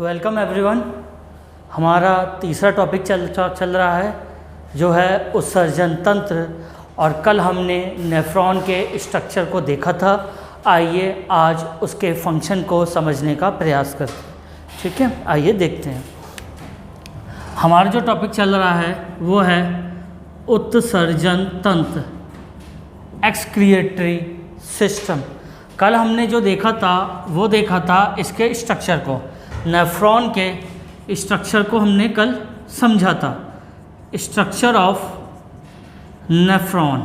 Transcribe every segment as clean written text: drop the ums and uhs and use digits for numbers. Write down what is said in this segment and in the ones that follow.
Welcome everyone. हमारा तीसरा topic चल रहा है जो है उत्सर्जन तंत्र, और कल हमने नेफ्रॉन के स्ट्रक्चर को देखा था। आइए आज उसके फंक्शन को समझने का प्रयास करते हैं। ठीक है, आइए देखते हैं। हमारा जो टॉपिक चल रहा है वो है उत्सर्जन तंत्र, एक्सक्रिएटरी सिस्टम। कल हमने जो देखा था वो देखा था इसके स्ट्रक्चर को, नेफ्रॉन के स्ट्रक्चर को हमने कल समझा था। स्ट्रक्चर ऑफ नेफ्रॉन,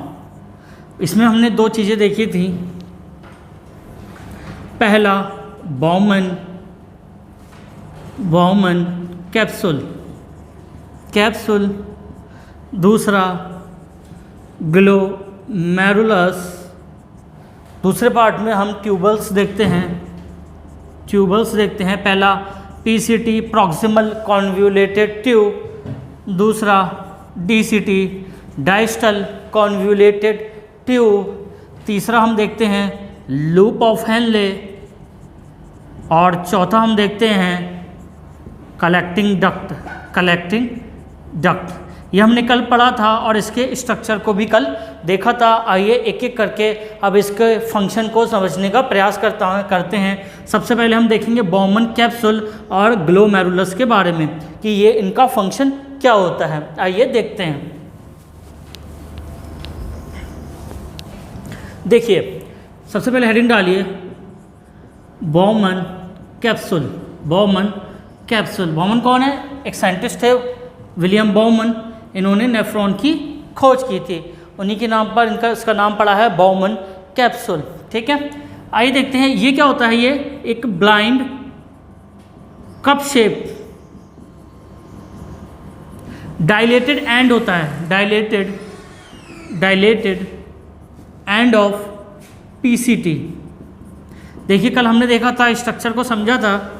इसमें हमने दो चीज़ें देखी थी। पहला बाउमन कैप्सूल, दूसरा ग्लोमेरुलस। दूसरे पार्ट में हम ट्यूबल्स देखते हैं। पहला पीसीटी प्रॉक्सिमल कॉन्व्यूलेटेड ट्यूब, दूसरा डीसीटी डाइस्टल कॉन्व्यूलेटेड ट्यूब, तीसरा हम देखते हैं लूप ऑफ हेनले, और चौथा हम देखते हैं कलेक्टिंग डक्ट। ये हमने कल पढ़ा था और इसके स्ट्रक्चर को भी कल देखा था। आइए एक एक करके अब इसके फंक्शन को समझने का प्रयास करते हैं। सबसे पहले हम देखेंगे बाउमन कैप्सूल और ग्लोमेरुलस के बारे में कि ये इनका फंक्शन क्या होता है। आइए देखते हैं। देखिए, सबसे पहले हेडिंग डालिए बाउमन कैप्सूल। बाउमन कौन है? एक साइंटिस्ट है, विलियम बाउमन। इन्होंने नेफ्रॉन की खोज की थी, उन्हीं के नाम पर इसका नाम पड़ा है बाउमन कैप्सूल। ठीक है, आइए देखते हैं ये क्या होता है। ये एक blind cup shape dilated and होता है, डायलेटेड एंड ऑफ पीसीटी। देखिए, कल हमने देखा था, स्ट्रक्चर को समझा था।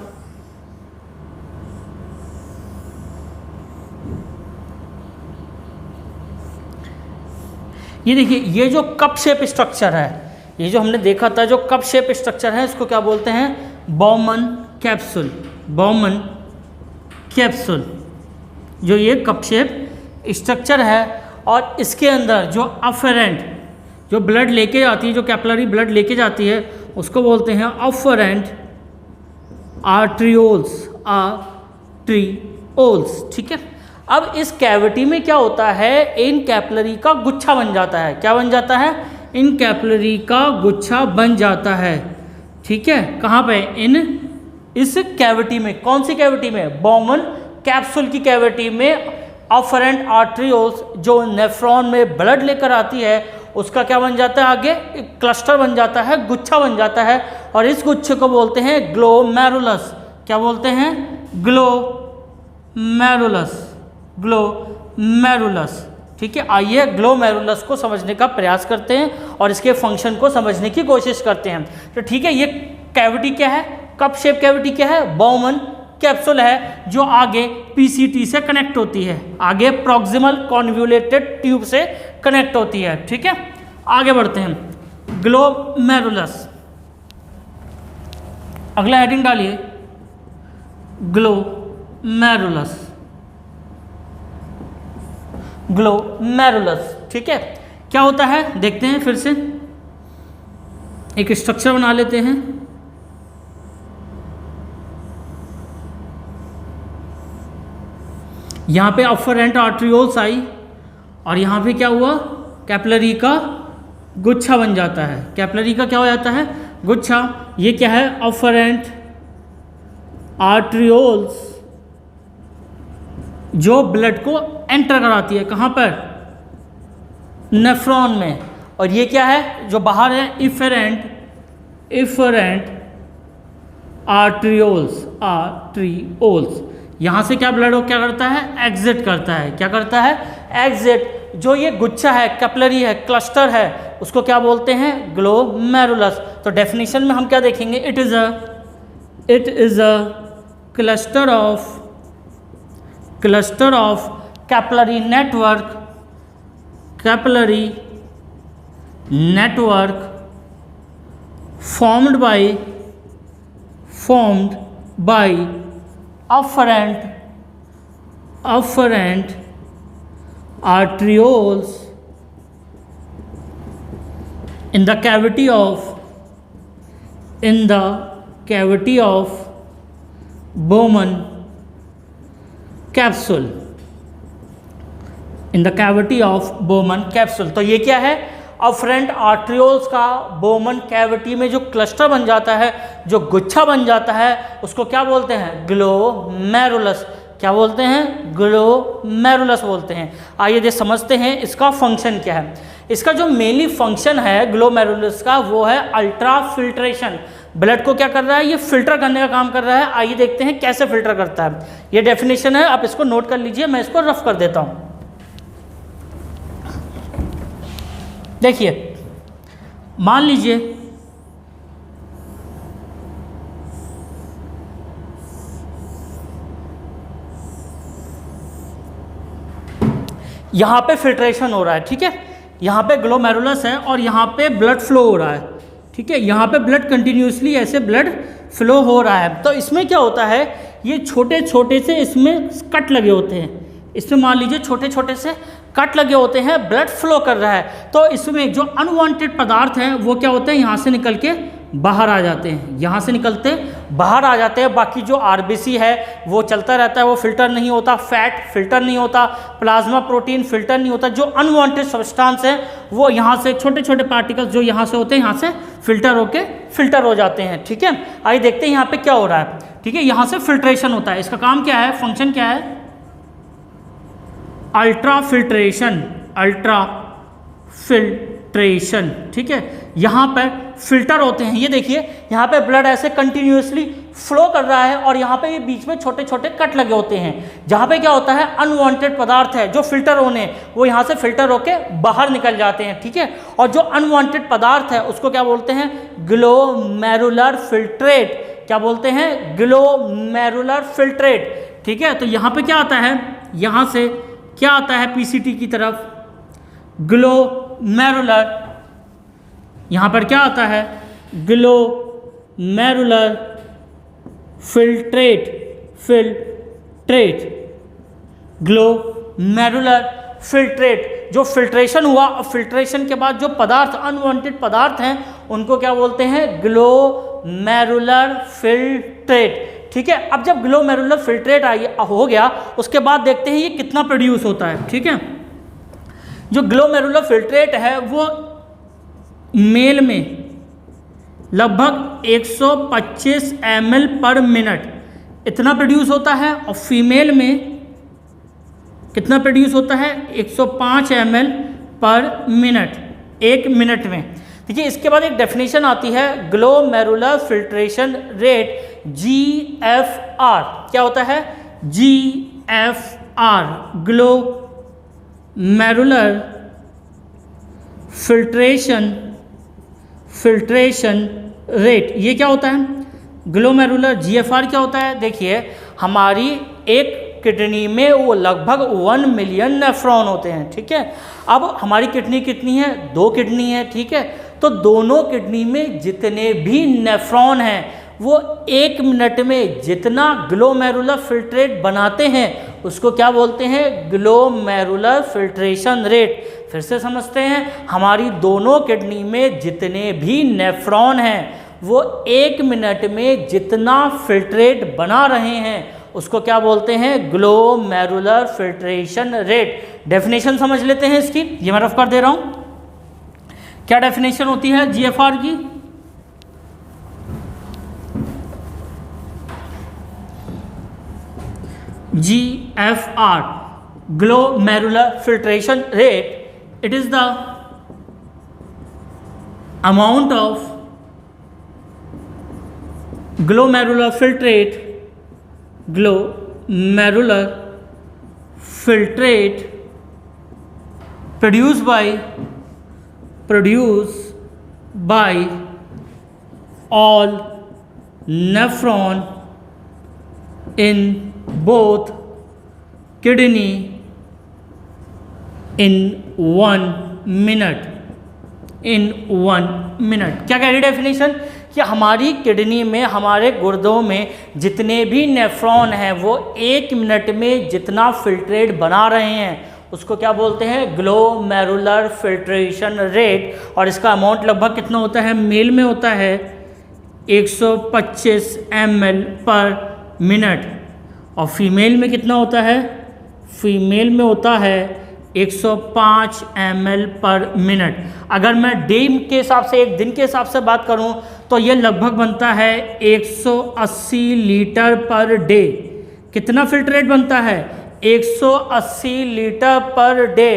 ये देखिए, ये जो कप शेप स्ट्रक्चर है, ये जो हमने देखा था, जो कप शेप स्ट्रक्चर है, इसको क्या बोलते हैं? Bowman capsule. जो ये कप शेप स्ट्रक्चर है, और इसके अंदर जो अफेरेंट, जो ब्लड लेके जाती है, जो कैपिलरी ब्लड लेके जाती है, उसको बोलते हैं अफेरेंट आर्ट्रियोल्स। ठीक है, अब इस कैविटी में क्या होता है? इन कैपिलरी का गुच्छा बन जाता है। क्या बन जाता है? इन कैपिलरी का गुच्छा बन जाता है। ठीक है, कहाँ पे? इस कैविटी में। कौन सी कैविटी में? बाउमन कैप्सूल की कैविटी में अफरेंट आर्ट्रियोल्स, जो नेफ्रॉन में ब्लड लेकर आती है, उसका क्या बन जाता है? आगे एक क्लस्टर बन जाता है, गुच्छा बन जाता है, और इस गुच्छे को बोलते हैं ग्लोमेरुलस। क्या बोलते हैं? ग्लोमेरुलस। ठीक है, आइए ग्लोमेरुलस को समझने का प्रयास करते हैं और इसके फंक्शन को समझने की कोशिश करते हैं। तो ठीक है, ये कैविटी क्या है? कप शेप कैविटी क्या है? बाउमन कैप्सूल है, जो आगे पीसीटी से कनेक्ट होती है, आगे प्रॉक्सिमल कॉन्व्यूलेटेड ट्यूब से कनेक्ट होती है। ठीक है, आगे बढ़ते हैं। ग्लोमेरुलस, अगला हेडिंग डालिए ग्लोमेरुलस। ठीक है, क्या होता है देखते हैं। फिर से एक स्ट्रक्चर बना लेते हैं। यहाँ पे अफरेंट आर्ट्रियोल्स आई, और यहाँ पे क्या हुआ? कैपिलरी का गुच्छा बन जाता है। कैपिलरी का क्या हो जाता है? गुच्छा। ये क्या है? अफरेंट आर्ट्रियोल्स, जो ब्लड को एंटर कराती है। कहाँ पर? नेफ्रॉन में। और ये क्या है जो बाहर है? Efferent arterioles. यहाँ से क्या ब्लड क्या करता है? एग्जिट करता है। क्या करता है? एग्जिट। जो ये गुच्छा है, कैपिलरी है, क्लस्टर है, उसको क्या बोलते हैं? ग्लोमेरुलस। तो डेफिनेशन में हम क्या देखेंगे? It is a cluster of capillary network formed by afferent arterioles in the cavity of Bowman capsule, in the cavity of Bowman capsule। तो ये क्या है, अफरेंट आर्ट्रियोल्स का बोमन कैविटी में जो क्लस्टर बन जाता है, जो गुच्छा बन जाता है, उसको क्या बोलते हैं, ग्लोमेरुलस। क्या बोलते हैं, ग्लोमेरुलस बोलते हैं। आइए देख समझते हैं इसका फंक्शन क्या है। इसका जो मेनली फंक्शन है ग्लोमेरुलस का वो है अल्ट्रा फिल्ट्रेशन। ब्लड को क्या कर रहा है, ये फिल्टर करने का काम कर रहा है। आइए देखते हैं कैसे फिल्टर करता है। ये डेफिनेशन है, आप इसको नोट कर लीजिए, मैं इसको रफ कर देता हूँ। देखिए, मान लीजिए यहाँ पे फिल्ट्रेशन हो रहा है, ठीक है, यहाँ पे ग्लोमेरुलस है और यहाँ पे ब्लड फ्लो हो रहा है, ठीक है, यहाँ पे ब्लड कंटिन्यूसली ऐसे ब्लड फ्लो हो रहा है। तो इसमें क्या होता है, ये छोटे छोटे से इसमें कट लगे होते हैं, इसमें मान लीजिए छोटे छोटे से कट लगे होते हैं, ब्लड फ्लो कर रहा है। तो इसमें जो अनवांटेड पदार्थ हैं वो क्या होते हैं, यहाँ से निकल के बाहर आ जाते हैं, यहाँ से निकलते बाहर आ जाते हैं। बाकी जो आरबीसी है वो चलता रहता है, वो फिल्टर नहीं होता, फैट फिल्टर नहीं होता, प्लाज्मा प्रोटीन फिल्टर नहीं होता। जो अनवांटेड सब्सटेंस है वो यहाँ से छोटे छोटे पार्टिकल्स जो यहाँ से होते हैं, यहाँ से फिल्टर हो जाते हैं, ठीक है। आइए देखते हैं यहाँ पे क्या हो रहा है, ठीक है। यहाँ से फिल्ट्रेशन होता है, इसका काम क्या है, फंक्शन क्या है, अल्ट्रा फिल्ट्रेशन, ठीक है। यहाँ पर फिल्टर होते हैं, ये देखिए यहाँ पे ब्लड ऐसे कंटिन्यूसली फ्लो कर रहा है और यहाँ पे ये बीच में छोटे छोटे कट लगे होते हैं, जहाँ पे क्या होता है, अनवांटेड पदार्थ है जो फिल्टर होने, वो यहाँ से फिल्टर होके बाहर निकल जाते हैं, ठीक है। और जो अनवांटेड पदार्थ है उसको क्या बोलते हैं, ग्लोमेरुलर फिल्ट्रेट। क्या बोलते हैं, ग्लोमेरुलर फिल्ट्रेट, ठीक है। तो यहाँ पे क्या आता है, यहाँ से क्या आता है, पीसीटी की तरफ ग्लोमेरुलर, यहाँ पर क्या आता है, ग्लोमेरुलर फिल्ट्रेट, ग्लोमेरुलर फिल्ट्रेट। जो फिल्ट्रेशन हुआ, और फिल्ट्रेशन के बाद जो पदार्थ अनवांटेड पदार्थ हैं उनको क्या बोलते हैं, ग्लोमेरुलर फिल्ट्रेट, ठीक है। अब जब ग्लोमेरुलर फिल्ट्रेट हो गया, उसके बाद देखते हैं ये कितना प्रोड्यूस होता है, ठीक है। जो ग्लोमेरुलर फिल्ट्रेट है वो मेल में लगभग 125 ml पर मिनट इतना प्रोड्यूस होता है, और फीमेल में कितना प्रोड्यूस होता है, 105 ml पर मिनट, 1 मिनट में। देखिए इसके बाद एक डेफिनेशन आती है, ग्लोमेरुलर फिल्ट्रेशन रेट, GFR। क्या होता है, GFR, ग्लोमेरुलर फिल्ट्रेशन रेट। ये क्या होता है, ग्लोमेरुलर GFR क्या होता है। देखिए हमारी एक किडनी में वो लगभग 1 मिलियन नेफ्रॉन होते हैं, ठीक है। अब हमारी किडनी कितनी है, 2 किडनी है, ठीक है। तो दोनों किडनी में जितने भी नेफ्रॉन हैं वो 1 मिनट में जितना ग्लोमेरुलर फिल्ट्रेट बनाते हैं उसको क्या बोलते हैं, ग्लोमेरुलर फिल्ट्रेशन रेट। फिर से समझते हैं, हमारी दोनों किडनी में जितने भी नेफ्रॉन हैं वो 1 मिनट में जितना फिल्ट्रेट बना रहे हैं उसको क्या बोलते हैं, ग्लोमेरुलर फिल्ट्रेशन रेट। डेफिनेशन समझ लेते हैं इसकी, ये मैं रफ कर दे रहा हूं। क्या डेफिनेशन होती है GFR की, GFR, glomerular filtration rate, it is the amount of glomerular filtrate produced by all nephron in both kidney in 1 minute। क्या कह रही डेफिनेशन कि हमारी किडनी में, हमारे गुर्दों में जितने भी नेफ्रॉन हैं वो 1 मिनट में जितना फिल्ट्रेट बना रहे हैं उसको क्या बोलते हैं, ग्लोमेरुलर फिल्ट्रेशन रेट। और इसका अमाउंट लगभग कितना होता है, मेल में होता है 125 ml पर मिनट, और फीमेल में कितना होता है, फीमेल में होता है 105 ml पर मिनट। अगर मैं डे के हिसाब से, एक दिन के हिसाब से बात करूं तो ये लगभग बनता है 180 लीटर पर डे। कितना फिल्ट्रेट बनता है, 180 लीटर पर डे।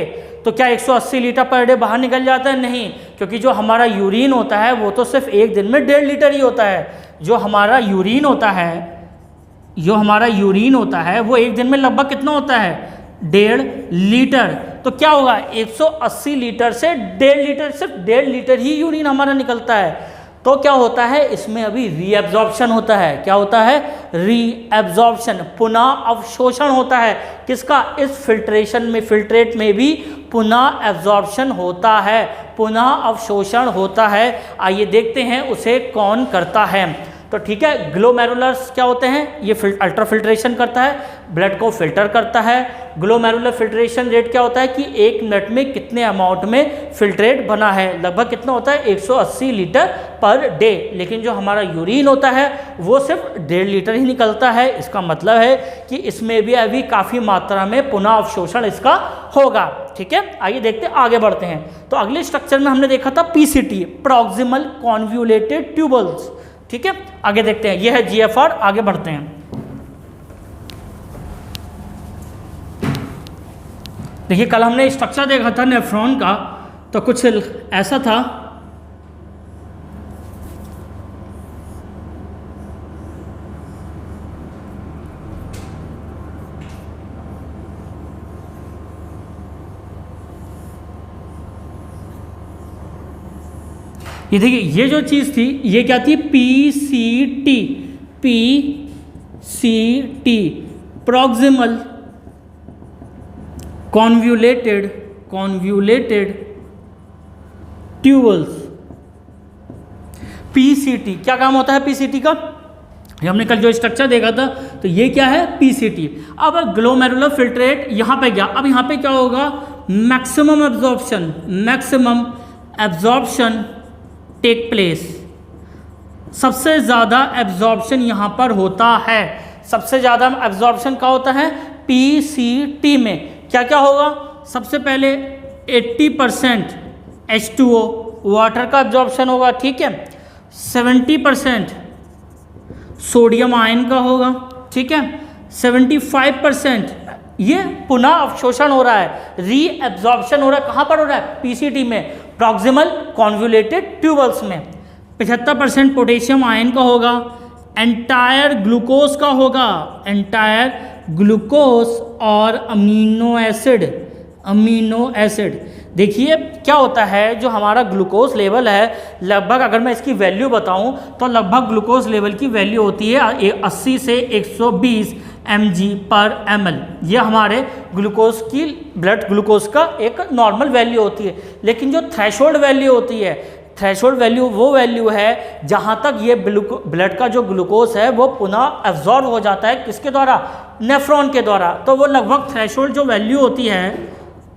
तो क्या 180 लीटर पर डे बाहर निकल जाता है, नहीं, क्योंकि जो हमारा यूरिन होता है वो तो सिर्फ एक दिन में 1.5 लीटर ही होता है। जो हमारा यूरिन होता है वो एक दिन में लगभग कितना होता है, 1.5 लीटर। तो क्या होगा, 180 लीटर से 1.5 लीटर, सिर्फ 1.5 लीटर ही यूरिन हमारा निकलता है। तो क्या होता है, इसमें अभी रीएब्जॉर्प्शन होता है। क्या होता है, रीएब्जॉर्प्शन, पुनः अवशोषण होता है। किसका, इस फिल्ट्रेशन में, फिल्ट्रेट में भी पुनः एब्जॉर्प्शन होता है, पुनः अवशोषण होता है। आइए देखते हैं उसे कौन करता है। तो ठीक है, ग्लोमेरुलर्स क्या होते हैं, ये अल्ट्रा फिल्ट्रेशन करता है, ब्लड को फिल्टर करता है। ग्लोमेरुलर फिल्ट्रेशन रेट क्या होता है कि 1 मिनट में कितने अमाउंट में फिल्ट्रेट बना है, लगभग कितना होता है, 180 लीटर पर डे। लेकिन जो हमारा यूरिन होता है वो सिर्फ 1.5 लीटर ही निकलता है। इसका मतलब है कि इसमें भी अभी काफ़ी मात्रा में पुनः अवशोषण इसका होगा। ठीक है, आइए देखते हैं, आगे बढ़ते हैं। तो अगले स्ट्रक्चर में हमने देखा था पीसीटी, प्रॉक्सिमल कॉन्वोल्यूटेड ट्यूबल्स। ठीक है, आगे देखते हैं, यह है जीएफआर। आगे बढ़ते हैं, देखिए कल हमने स्ट्रक्चर देखा था नेफ्रॉन का, तो कुछ ऐसा था। ये देखिए, ये जो चीज़ थी ये क्या थी, PCT, PCT, proximal convoluted tubules. PCT क्या काम होता है, पीसीटी का हमने कल जो स्ट्रक्चर देखा था, तो ये क्या है, पीसीटी। अब ग्लोमेरुलर फिल्ट्रेट यहाँ पे गया, अब यहाँ पे क्या होगा, मैक्सिमम एब्जॉर्प्शन टेक प्लेस। सबसे ज़्यादा एब्जॉर्प्शन यहाँ पर होता है, सबसे ज़्यादा एब्जॉर्प्शन का होता है पीसीटी में। क्या क्या होगा, सबसे पहले 80% H2O वाटर का एब्जॉर्प्शन होगा। ठीक है, 70% सोडियम आयन का होगा। ठीक है, 75% ये पुनः अवशोषण हो रहा है, रीएब्जॉर्प्शन हो रहा है। कहाँ पर हो रहा है, पीसीटी में, प्रॉक्सिमल कॉन्वोल्यूटेड ट्यूबल्स में। 75% पोटेशियम आयन का होगा, एंटायर ग्लूकोज का होगा, एंटायर ग्लूकोज और अमीनो एसिड। देखिए क्या होता है, जो हमारा ग्लूकोज लेवल है, लगभग अगर मैं इसकी वैल्यू बताऊं तो लगभग ग्लूकोज लेवल की वैल्यू होती है 80 से 120 mg/ml। ये हमारे ग्लूकोज की, ब्लड ग्लूकोज का एक नॉर्मल वैल्यू होती है। लेकिन जो थ्रेशोल्ड वैल्यू होती है, थ्रेशोल्ड वैल्यू वो वैल्यू है जहाँ तक ये ब्लड का जो ग्लूकोज है वो पुनः एब्जॉर्ब हो जाता है, किसके द्वारा, नेफ्रॉन के द्वारा। तो वो लगभग थ्रेशोल्ड जो वैल्यू होती है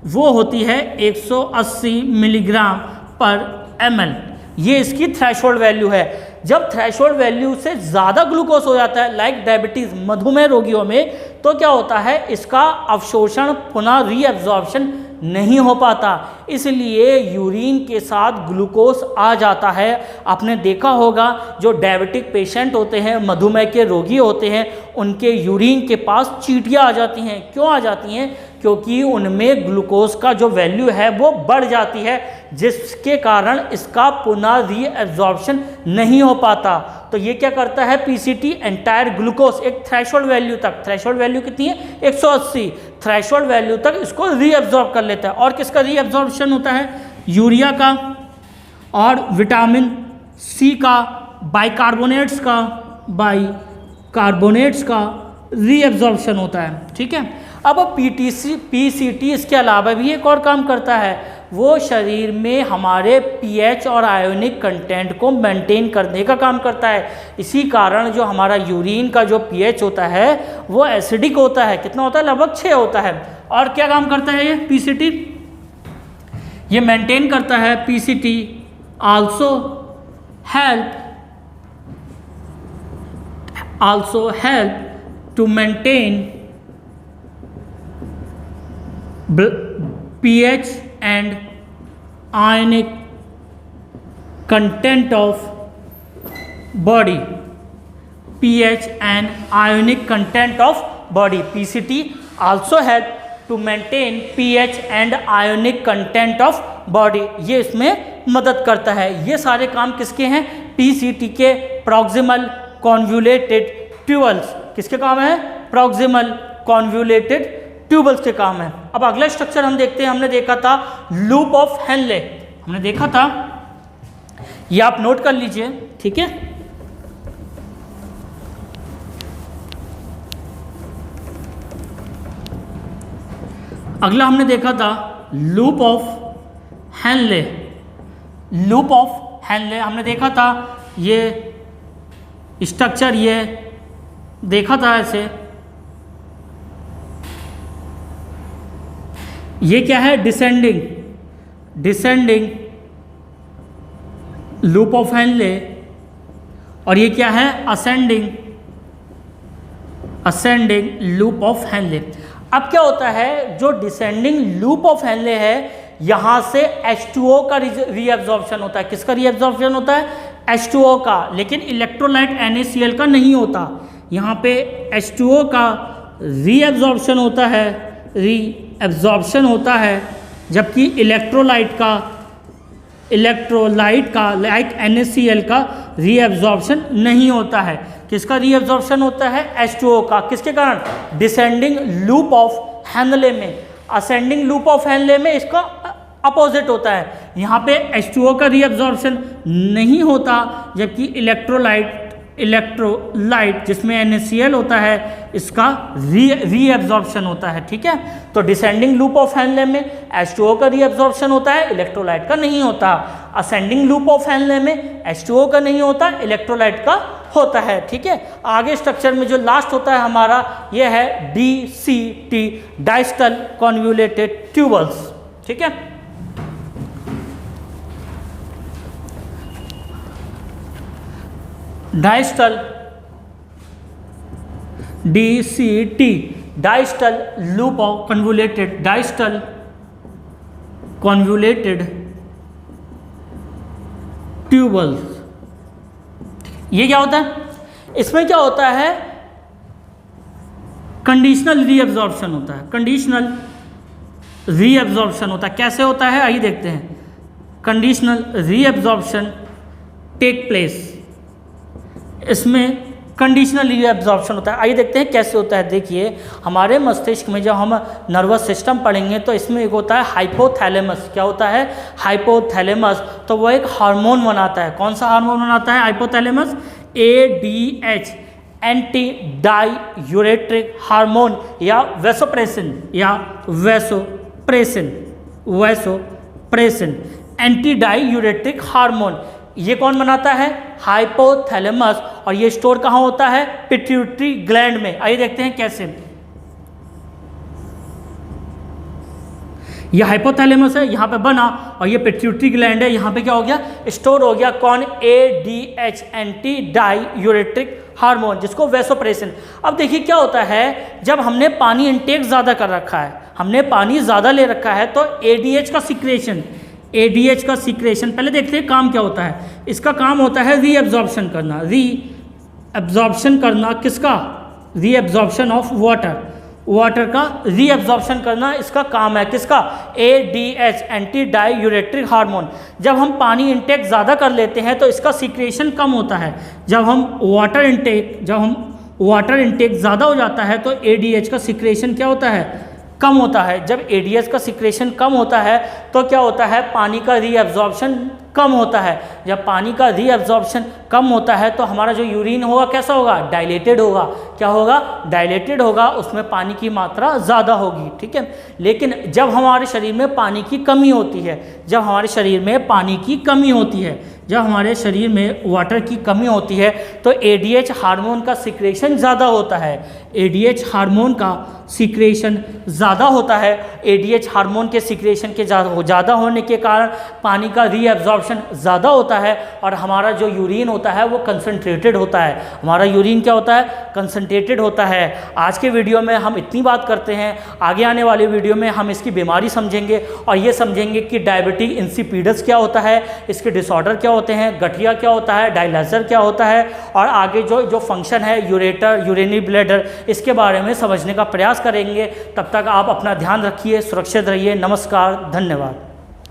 वो होती है 180 mg/ml। ये इसकी थ्रेशोल्ड वैल्यू है। जब थ्रेशोल्ड वैल्यू से ज़्यादा ग्लूकोज हो जाता है, लाइक डायबिटीज़, मधुमेह रोगियों में, तो क्या होता है, इसका अवशोषण, पुनः रीअब्जॉर्प्शन नहीं हो पाता, इसलिए यूरिन के साथ ग्लूकोज आ जाता है। आपने देखा होगा जो डायबिटिक पेशेंट होते हैं, मधुमेह के रोगी होते हैं, उनके यूरिन के पास चींटियाँ आ जाती हैं। क्यों आ जाती हैं, क्योंकि उनमें ग्लूकोज का जो वैल्यू है वो बढ़ जाती है, जिसके कारण इसका पुनः रीअब्जॉर्प्शन नहीं हो पाता। तो ये क्या करता है, पीसीटी एंटायर ग्लूकोज एक थ्रेशोल्ड वैल्यू तक, थ्रेशोल्ड वैल्यू कितनी है, 180, थ्रेशोल्ड वैल्यू तक इसको रीअब्जॉर्ब कर लेता है। और किसका रीअब्जॉर्प्शन होता है, यूरिया का और विटामिन सी का, बाइकार्बोनेट्स का रीअब्जॉर्प्शन होता है। ठीक है, अब पीसीटी इसके अलावा भी एक और काम करता है, वो शरीर में हमारे पीएच और आयोनिक कंटेंट को मेंटेन करने का काम करता है। इसी कारण जो हमारा यूरिन का जो पीएच होता है वो एसिडिक होता है। कितना होता है? लगभग 6 होता है। और क्या काम करता है ये पीसीटी? ये मेंटेन करता है। PCT also help to maintain pH and ionic content of body. pH and ionic content of body. PCT also help to maintain pH and ionic content of body. ये इसमें मदद करता है। ये सारे काम किसके हैं? PCT के proximal convoluted tubules। किसके काम है? proximal convoluted ट्यूबल्स के काम है। अब अगला स्ट्रक्चर हम देखते हैं। हमने देखा था लूप ऑफ हेनले, हमने देखा था, ये आप नोट कर लीजिए, ठीक है। अगला हमने देखा था loop of Henle. Loop of Henle हमने देखा था, ये स्ट्रक्चर ये देखा था ऐसे। ये क्या है? Descending loop of Henle. और ये क्या है? Ascending loop of Henle. अब क्या होता है, जो डिसेंडिंग लूप ऑफ हेनले है, यहां से H2O का रीएब्जॉर्प्शन होता है। किसका रीएब्जॉर्प्शन होता है? H2O का। लेकिन इलेक्ट्रोलाइट NaCl का नहीं होता। यहाँ पे H2O का रीएब्जॉर्प्शन होता है, जबकि इलेक्ट्रोलाइट का लाइक NaCl का रीएब्जॉर्प्शन नहीं होता है। किसका रीएब्जॉर्प्शन होता है? H2O का। किसके कारण? डिसेंडिंग लूप ऑफ हेनले में। असेंडिंग लूप ऑफ हेनले में इसका अपोजिट होता है। यहाँ पे H2O का रीएब्जॉर्प्शन नहीं होता, जबकि इलेक्ट्रोलाइट जिसमें NaCl होता है, इसका रीएब्जॉर्प्शन होता है, ठीक है। तो डिसेंडिंग लूप ऑफ हेनले में H2O का रीएब्जॉर्प्शन होता है, इलेक्ट्रोलाइट का नहीं होता। असेंडिंग लूप ऑफ हेनले में H2O का नहीं होता, इलेक्ट्रोलाइट का होता है, ठीक है। आगे स्ट्रक्चर में जो लास्ट होता है हमारा, ये है DCT, डाइस्टल कॉन्वोल्यूटेड ट्यूबल्स, ठीक है। Distal DCT, distal loop of convoluted, distal convoluted tubules. ये क्या होता है? इसमें क्या होता है? कंडीशनल रीएब्जॉर्प्शन होता है। कंडीशनल रीएब्जॉर्प्शन होता है। कैसे होता है आइए देखते हैं। कंडीशनल रीएब्जॉर्प्शन टेक प्लेस, इसमें कंडीशनल रीएब्जॉर्प्शन होता है। आइए देखते हैं कैसे होता है। देखिए, हमारे मस्तिष्क में जब हम नर्वस सिस्टम पढ़ेंगे तो इसमें एक होता है हाइपोथैलेमस। क्या होता है? हाइपोथैलेमस। तो वो एक हार्मोन बनाता है। कौन सा हार्मोन बनाता है hypothalamus? ADH, anti diuretic hormone, या वैसोप्रेसिन, एंटी डायूरेटिक हार्मोन। ये कौन बनाता है? हाइपोथैलेमस। और ये स्टोर कहाँ होता है? पिट्यूटरी ग्लैंड में। आइए देखते हैं कैसे। ये हाइपोथैलेमस है, यहाँ पे बना, और ये पिट्यूटरी ग्लैंड है, यहाँ पे क्या हो गया? स्टोर हो गया। कौन? ADH, एंटी डायूरेटिक हार्मोन, जिसको वैसोप्रेसिन। अब देखिए क्या होता है, जब हमने पानी इंटेक ज़्यादा कर रखा है, हमने पानी ज़्यादा ले रखा है, तो ADH का सिक्रेशन पहले देखते हैं काम क्या होता है। इसका काम होता है रीएब्जॉर्प्शन करना। किसका? रीएब्जॉर्प्शन ऑफ वाटर का रीएब्जॉर्प्शन करना इसका काम है। किसका? ADH, anti diuretic hormone. जब हम पानी इंटेक ज़्यादा कर लेते हैं तो इसका सिक्रेशन कम होता है। जब हम वाटर इंटेक ज़्यादा हो जाता है तो ADH का सिक्रेशन क्या होता है? कम होता है। जब ADH का सिक्रेशन कम होता है तो क्या होता है? पानी का रीएब्जॉर्प्शन कम होता है। जब पानी का रीएब्जॉर्प्शन कम होता है तो हमारा जो यूरिन होगा कैसा होगा, डायलेटेड होगा। क्या होगा, डायलेटेड होगा, उसमें पानी की मात्रा ज़्यादा होगी, ठीक है। लेकिन जब हमारे शरीर में पानी की कमी होती है, जब हमारे शरीर में पानी की कमी होती है, जब हमारे शरीर में वाटर की कमी होती है तो एडीएच हार्मोन का सिक्रेशन ज़्यादा होता है, एडीएच हार्मोन का सिक्रेशन ज़्यादा होता है। एडीएच हार्मोन के सिक्रेशन के ज़्यादा होने के कारण पानी का रीअब्जॉर्प्शन ज़्यादा होता है और हमारा जो यूरिन होता है वो कंसंट्रेटेड होता है। हमारा यूरिन क्या होता है, कंसंट्रेटेड होता है। आज के वीडियो में हम इतनी बात करते हैं, आगे आने वाले वीडियो में हम इसकी बीमारी समझेंगे और ये समझेंगे कि डायबिटिक इंसिपिडस क्या होता है, इसके डिसऑर्डर क्या होते हैं, गठिया क्या होता है, डायलिसिस क्या होता है और आगे जो फंक्शन है यूरेटर, यूरिनरी ब्लैडर, इसके बारे में समझने का प्रयास करेंगे। तब तक आप अपना ध्यान रखिए, सुरक्षित रहिए। नमस्कार, धन्यवाद।